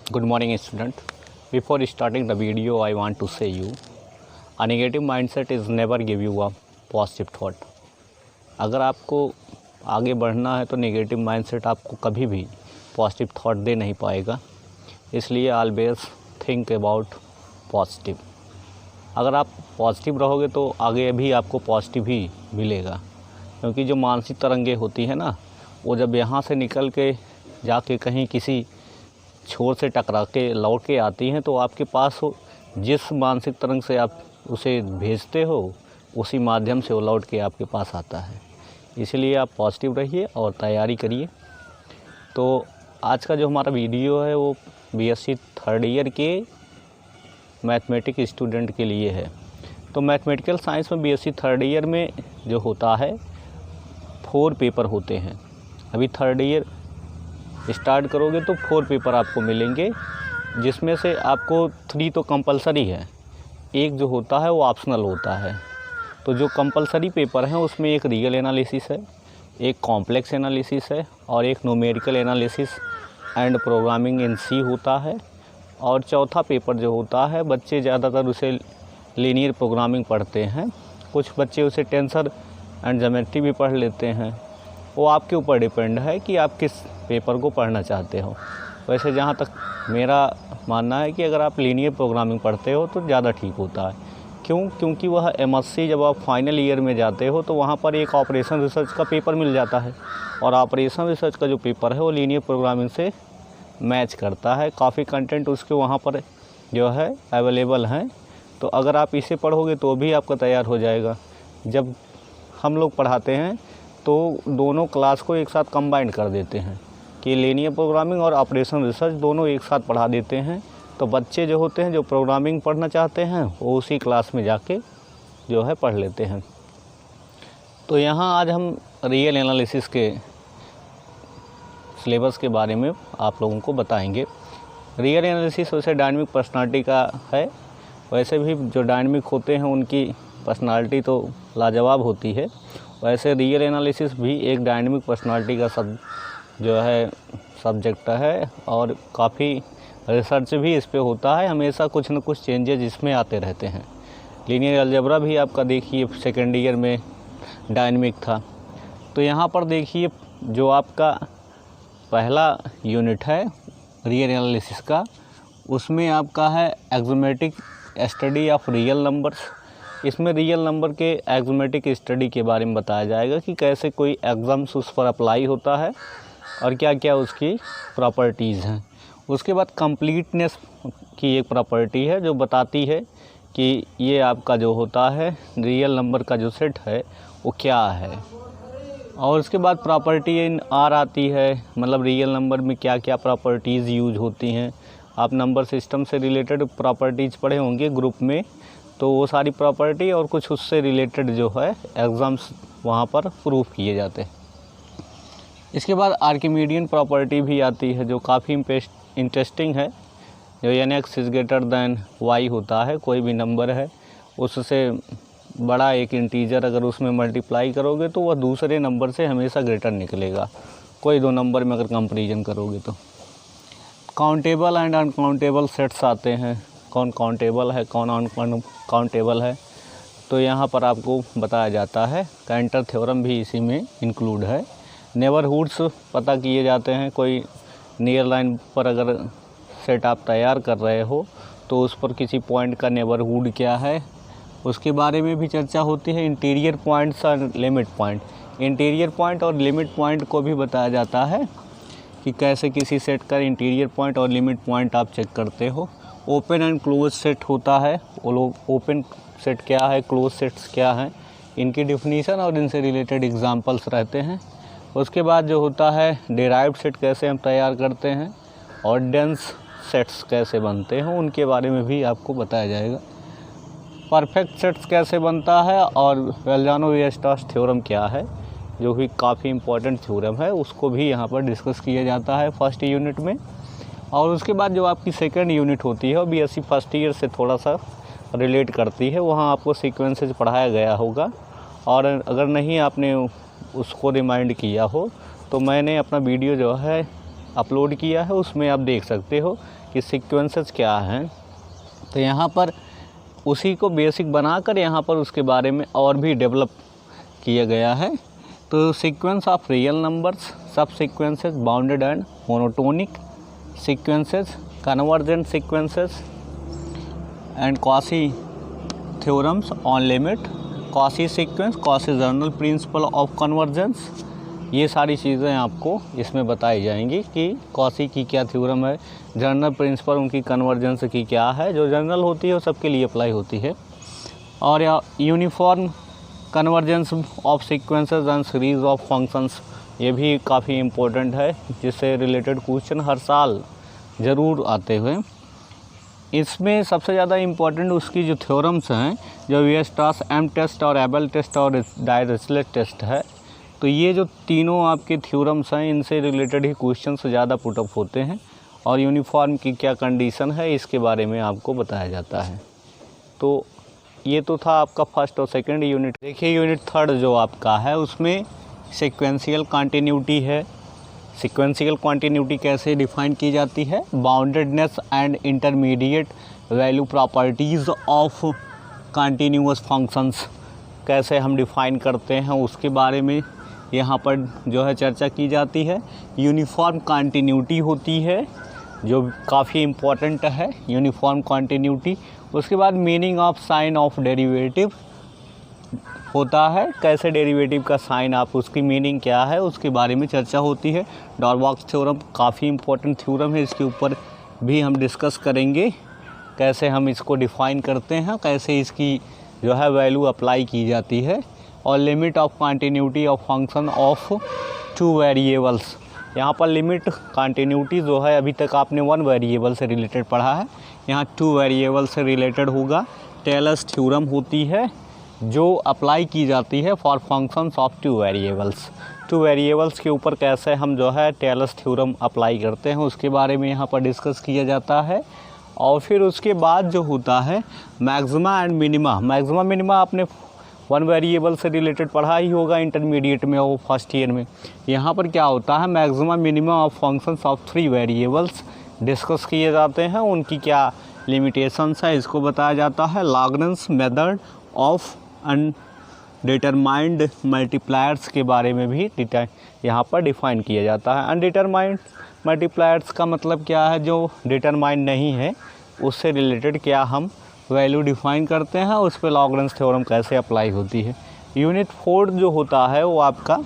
Good morning, student. Before starting the video, I want to say you, a negative mindset is never give you a positive thought. अगर आपको आगे बढ़ना है तो negative mindset आपको कभी भी पॉजिटिव थॉट दे नहीं पाएगा, इसलिए ऑलवेज थिंक अबाउट पॉजिटिव। अगर आप पॉजिटिव रहोगे तो आगे भी आपको पॉजिटिव ही मिलेगा, क्योंकि जो मानसिक तरंगे होती हैं ना, वो जब यहाँ से निकल के जाके कहीं किसी छोर से टकरा के लौट के आती हैं तो आपके पास हो जिस मानसिक तरंग से आप उसे भेजते हो उसी माध्यम से वो लौट के आपके पास आता है। इसलिए आप पॉजिटिव रहिए और तैयारी करिए। तो आज का जो हमारा वीडियो है वो बीएससी थर्ड ईयर के मैथमेटिक्स स्टूडेंट के लिए है। तो मैथमेटिकल साइंस में बीएससी थर्ड ईयर में जो होता है 4 पेपर होते हैं। अभी थर्ड ईयर स्टार्ट करोगे तो 4 पेपर आपको मिलेंगे, जिसमें से आपको 3 तो कंपलसरी है, एक जो होता है वो ऑप्शनल होता है। तो जो कंपलसरी पेपर हैं उसमें एक रियल एनालिसिस है, एक कॉम्प्लेक्स एनालिसिस है और एक numerical analysis and programming in C होता है। और चौथा पेपर जो होता है, बच्चे ज़्यादातर उसे लीनियर प्रोग्रामिंग पढ़ते हैं, कुछ बच्चे उसे टेंसर एंड ज्योमेट्री भी पढ़ लेते हैं। वो आपके ऊपर डिपेंड है कि आप किस पेपर को पढ़ना चाहते हो। वैसे जहाँ तक मेरा मानना है कि अगर आप लीनियर प्रोग्रामिंग पढ़ते हो तो ज़्यादा ठीक होता है। क्योंकि वह एमएससी जब आप फाइनल ईयर में जाते हो तो वहाँ पर एक ऑपरेशन रिसर्च का पेपर मिल जाता है, और ऑपरेशन रिसर्च का जो पेपर है वो लीनियर प्रोग्रामिंग से मैच करता है। काफ़ी कंटेंट उसके वहाँ पर जो है अवेलेबल हैं। तो अगर आप इसे पढ़ोगे तो भी आपका तैयार हो जाएगा। जब हम लोग पढ़ाते हैं तो दोनों क्लास को एक साथ कंबाइन कर देते हैं कि लीनियर प्रोग्रामिंग और ऑपरेशन रिसर्च दोनों एक साथ पढ़ा देते हैं। तो बच्चे जो होते हैं जो प्रोग्रामिंग पढ़ना चाहते हैं वो उसी क्लास में जाके जो है पढ़ लेते हैं। तो यहाँ आज हम रियल एनालिसिस के सिलेबस के बारे में आप लोगों को बताएंगे। रियल एनालिसिस वैसे डायनामिक पर्सनालिटी का है। वैसे भी जो डायनामिक होते हैं उनकी पर्सनालिटी तो लाजवाब होती है, वैसे रियल एनालिसिस भी एक डायनामिक पर्सनालिटी का सब्जेक्ट है और काफ़ी रिसर्च भी इस पे होता है। हमेशा कुछ न कुछ चेंजेस इसमें आते रहते हैं। लीनियर अलजेब्रा भी आपका देखिए सेकेंड ईयर में डायनामिक था। तो यहाँ पर देखिए जो आपका पहला यूनिट है रियल एनालिसिस का, उसमें आपका है एक्सोमेटिक स्टडी ऑफ रियल नंबर्स। इसमें रियल नंबर के एक्सोमेटिक स्टडी के बारे में बताया जाएगा कि कैसे कोई एग्जाम्स उस पर अप्लाई होता है और क्या क्या उसकी प्रॉपर्टीज़ हैं। उसके बाद कंप्लीटनेस की एक प्रॉपर्टी है जो बताती है कि ये आपका जो होता है रियल नंबर का जो सेट है वो क्या है। और उसके बाद प्रॉपर्टी इन आर आती है, मतलब रियल नंबर में क्या क्या प्रॉपर्टीज़ यूज होती हैं। आप नंबर सिस्टम से रिलेटेड प्रॉपर्टीज़ पढ़े होंगे ग्रुप में, तो वो सारी प्रॉपर्टी और कुछ उससे रिलेटेड जो है एग्ज़ाम्स वहाँ पर प्रूफ किए जाते हैं। इसके बाद आर्किमीडियन प्रॉपर्टी भी आती है जो काफ़ी इंटरेस्टिंग है। जो n(x is greater than y) होता है, कोई भी नंबर है उससे बड़ा एक इंटीजर अगर उसमें मल्टीप्लाई करोगे तो वह दूसरे नंबर से हमेशा ग्रेटर निकलेगा, कोई दो नंबर में अगर कंपैरिजन करोगे तो। काउंटेबल एंड अनकाउंटेबल सेट्स आते हैं, कौन काउंटेबल है कौन अनकाउंटेबल है, तो यहाँ पर आपको बताया जाता है। कैंटर थ्योरम भी इसी में इंक्लूड है। नेबरहुड्स पता किए जाते हैं, कोई नियर लाइन पर अगर सेट आप तैयार कर रहे हो तो उस पर किसी पॉइंट का नेबरहुड क्या है उसके बारे में भी चर्चा होती है। इंटीरियर पॉइंट्स और लिमिट पॉइंट, इंटीरियर पॉइंट और लिमिट पॉइंट को भी बताया जाता है कि कैसे किसी सेट का इंटीरियर पॉइंट और लिमिट पॉइंट आप चेक करते हो। ओपन एंड क्लोज सेट होता है, वो लोग ओपन सेट क्या है, क्लोज सेट्स क्या हैं, इनकी डिफिनीशन और इनसे रिलेटेड एग्जांपल्स रहते हैं। उसके बाद जो होता है डिराइव्ड सेट कैसे हम तैयार करते हैं और डेंस सेट्स कैसे बनते हैं उनके बारे में भी आपको बताया जाएगा। परफेक्ट सेट्स कैसे बनता है और वेल्जानो-वियर्स्ट्रास थ्योरम क्या है, जो कि काफ़ी इम्पोर्टेंट थ्योरम है, उसको भी यहाँ पर डिस्कस किया जाता है फर्स्ट यूनिट में। और उसके बाद जो आपकी सेकंड यूनिट होती है वो बीएससी फर्स्ट ईयर से थोड़ा सा रिलेट करती है। वहाँ आपको सीक्वेंसेस पढ़ाया गया होगा, और अगर नहीं आपने उसको रिमाइंड किया हो तो मैंने अपना वीडियो जो है अपलोड किया है, उसमें आप देख सकते हो कि सीक्वेंसेस क्या हैं। तो यहाँ पर उसी को बेसिक बनाकर यहाँ पर उसके बारे में और भी डेवलप किया गया है। तो सीक्वेंस ऑफ रियल नंबर्स, सब sequences, bounded and monotonic sequences, convergent sequences and Cauchy theorems on limit, Cauchy sequence, Cauchy journal principle of convergence, ये सारी चीज़ें आपको इसमें बताई जाएंगी कि कॉशी की क्या थ्योरम है, जर्नल प्रिंसिपल उनकी कन्वर्जेंस की क्या है, जो जर्नल होती है वो सबके लिए अप्लाई होती है, और uniform convergence of sequences and series of functions, ये भी काफ़ी इम्पोर्टेंट है, जिससे रिलेटेड क्वेश्चन हर साल ज़रूर आते हुए। इसमें सबसे ज़्यादा इम्पोर्टेंट उसकी जो थ्योरम्स हैं, जो वीएस्ट्रास एम टेस्ट और एबल टेस्ट और डायरेचलेट टेस्ट है, तो ये जो तीनों आपके थ्योरम्स हैं, इनसे रिलेटेड ही क्वेश्चन ज़्यादा पुटअप होते हैं, और यूनिफॉर्म की क्या कंडीशन है इसके बारे में आपको बताया जाता है। तो ये तो था आपका फर्स्ट और सेकंड यूनिट। देखिए यूनिट थर्ड जो आपका है उसमें सीक्वेंशियल कंटिन्यूटी है। सीक्वेंशियल कंटिन्यूटी कैसे डिफाइन की जाती है, boundedness and intermediate value properties of continuous functions कैसे हम डिफ़ाइन करते हैं उसके बारे में यहाँ पर जो है चर्चा की जाती है। यूनिफॉर्म कंटिन्यूटी होती है जो काफ़ी इम्पोर्टेंट है, यूनिफॉर्म कंटिन्यूटी। उसके बाद meaning of sine of derivative होता है, कैसे डेरिवेटिव का साइन आप उसकी मीनिंग क्या है उसके बारे में चर्चा होती है। डॉर्बॉक्स थ्योरम काफ़ी इम्पोर्टेंट थ्योरम है, इसके ऊपर भी हम डिस्कस करेंगे कैसे हम इसको डिफ़ाइन करते हैं, कैसे इसकी जो है वैल्यू अप्लाई की जाती है। और limit of continuity of function of two variables, यहाँ पर लिमिट कंटिन्यूटी जो है अभी तक आपने वन वेरिएबल से रिलेटेड पढ़ा है, यहाँ टू वेरिएबल से रिलेटेड होगा। टेलर्स थ्योरम होती है जो अप्लाई की जाती है for functions of two variables. Two variables के ऊपर कैसे हम जो है टेलर्स थ्योरम अप्लाई करते हैं उसके बारे में यहाँ पर डिस्कस किया जाता है। और फिर उसके बाद जो होता है maxima and minima. Maxima minima आपने वन वेरिएबल से रिलेटेड पढ़ा ही होगा इंटरमीडिएट में और फर्स्ट ईयर में। यहाँ पर क्या होता है, maxima minima of functions of three variables discuss किए जाते हैं, उनकी क्या लिमिटेशंस है इसको बताया जाता है। Lagrange method of undetermined multipliers के बारे में भी यहाँ पर डिफ़ाइन किया जाता है। अनडिटरमाइंड मल्टीप्लायर्स का मतलब क्या है, जो डिटरमाइंड नहीं है उससे रिलेटेड क्या हम वैल्यू डिफ़ाइन करते हैं, उस पर लाग्रेंज थ्योरम कैसे अप्लाई होती है। यूनिट 4 जो होता है वो आपका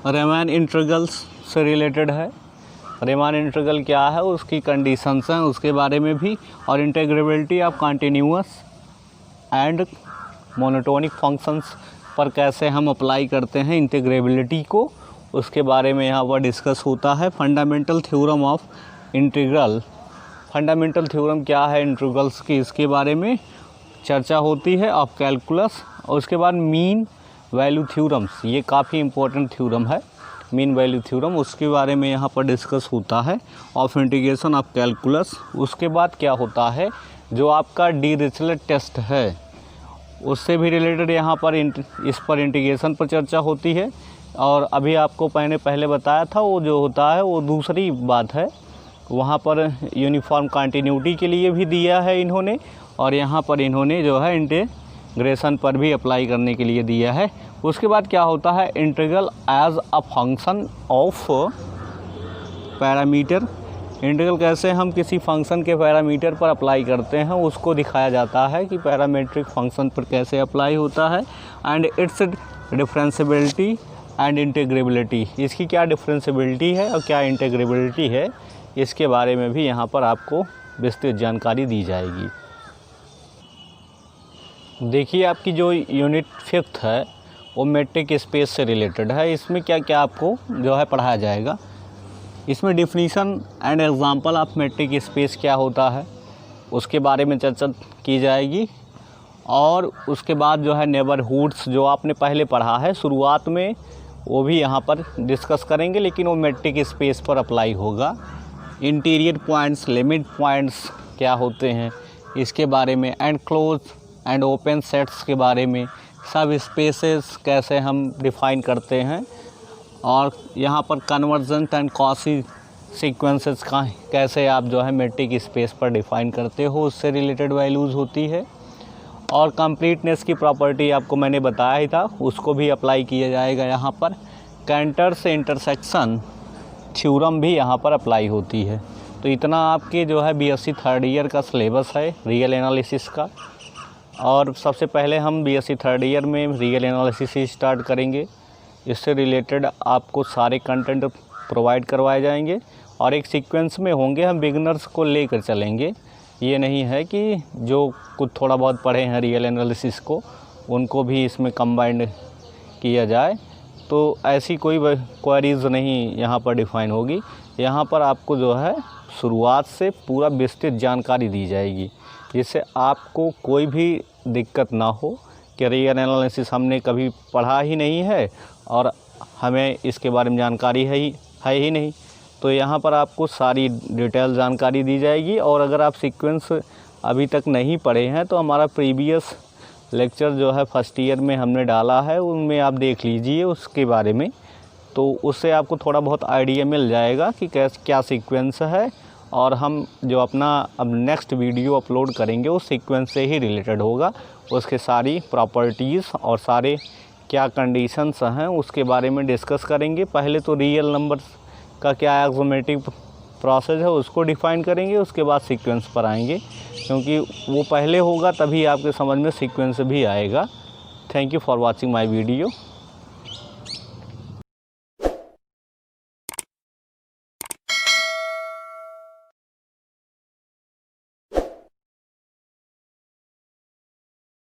रीमान इंटीग्रल्स से रिलेटेड है। रीमान इंटीग्रल क्या है, उसकी कंडीशंस हैं उसके बारे में भी, और integrability of continuous and monotonic functions पर कैसे हम अप्लाई करते हैं इंटीग्रेबिलिटी को, उसके बारे में यहाँ पर डिस्कस होता है। Fundamental theorem of integral, fundamental theorem क्या है इंटीग्रल्स की, इसके बारे में चर्चा होती है ऑफ कैलकुलस। और उसके बाद मीन वैल्यू थ्योरम्स, ये काफ़ी इंपॉर्टेंट थ्योरम है मीन वैल्यू थ्योरम, उसके बारे में यहाँ पर डिस्कस होता है ऑफ इंटीग्रेशन ऑफ कैलकुलस। उसके बाद क्या होता है, जो आपका डिरिचलेट टेस्ट है उससे भी रिलेटेड यहाँ पर इस पर इंटीग्रेशन पर चर्चा होती है। और अभी आपको मैंने पहले बताया था वो जो होता है वो दूसरी बात है, वहाँ पर यूनिफॉर्म कंटिन्यूटी के लिए भी दिया है इन्होंने, और यहाँ पर इन्होंने जो है इंटीग्रेशन पर भी अप्लाई करने के लिए दिया है। उसके बाद क्या होता है, integral as a function of parameter. Integral कैसे हम किसी फंक्शन के पैरामीटर पर अप्लाई करते हैं उसको दिखाया जाता है कि पैरामीट्रिक फंक्शन पर कैसे अप्लाई होता है। And it's differentiability and integrability, इसकी क्या डिफरेंशियबिलिटी है और क्या इंटीग्रेबिलिटी है इसके बारे में भी यहाँ पर आपको विस्तृत जानकारी दी जाएगी। देखिए आपकी जो यूनिट 5 है वो मेट्रिक स्पेस से रिलेटेड है। इसमें क्या क्या आपको जो है पढ़ाया जाएगा, इसमें definition and example of metric space क्या होता है उसके बारे में चर्चा की जाएगी। और उसके बाद जो है नेबरहुड्स, जो आपने पहले पढ़ा है शुरुआत में, वो भी यहाँ पर डिस्कस करेंगे, लेकिन वो मेट्रिक स्पेस पर अप्लाई होगा। इंटीरियर पॉइंट्स, लिमिट पॉइंट्स क्या होते हैं इसके बारे में, and close and open sets के बारे में, सब स्पेसेस कैसे हम डिफ़ाइन करते हैं और यहाँ पर कन्वर्जेंट एंड कॉसी सीक्वेंसेस का कैसे आप जो है मैट्रिक स्पेस पर डिफ़ाइन करते हो, उससे रिलेटेड वैल्यूज़ होती है। और कंप्लीटनेस की प्रॉपर्टी आपको मैंने बताया ही था, उसको भी अप्लाई किया जाएगा यहाँ पर। कैंटर्स इंटरसेक्शन थ्योरम भी यहाँ पर अप्लाई होती है। तो इतना आपके जो है बीएससी थर्ड ईयर का सिलेबस है रियल एनालिसिस का। और सबसे पहले हम बीएससी थर्ड ईयर में रियल एनालिसिस ही स्टार्ट करेंगे। इससे रिलेटेड आपको सारे कंटेंट प्रोवाइड करवाए जाएंगे और एक सीक्वेंस में होंगे, हम बिगिनर्स को लेकर चलेंगे। ये नहीं है कि जो कुछ थोड़ा बहुत पढ़े हैं रियल एनालिसिस को उनको भी इसमें कंबाइंड किया जाए, तो ऐसी कोई क्वेरीज़ नहीं यहाँ पर डिफ़ाइन होगी। यहाँ पर आपको जो है शुरुआत से पूरा विस्तृत जानकारी दी जाएगी, जिससे आपको कोई भी दिक्कत ना हो कि रियल एनालिसिस हमने कभी पढ़ा ही नहीं है और हमें इसके बारे में जानकारी है ही नहीं। तो यहाँ पर आपको सारी डिटेल जानकारी दी जाएगी। और अगर आप सीक्वेंस अभी तक नहीं पढ़े हैं तो हमारा प्रीवियस लेक्चर जो है फर्स्ट ईयर में हमने डाला है, उनमें आप देख लीजिए उसके बारे में, तो उससे आपको थोड़ा बहुत आइडिया मिल जाएगा कि क्या सीक्वेंस है। और हम जो अपना अब नेक्स्ट वीडियो अपलोड करेंगे उस सीक्वेंस से ही रिलेटेड होगा, उसके सारी प्रॉपर्टीज़ और सारे क्या कंडीशंस हैं उसके बारे में डिस्कस करेंगे। पहले तो रियल नंबर्स का क्या एक्सोमेटिक प्रोसेस है उसको डिफ़ाइन करेंगे, उसके बाद सीक्वेंस पर आएंगे, क्योंकि वो पहले होगा तभी आपके समझ में सीक्वेंस भी आएगा। Thank you for watching my video.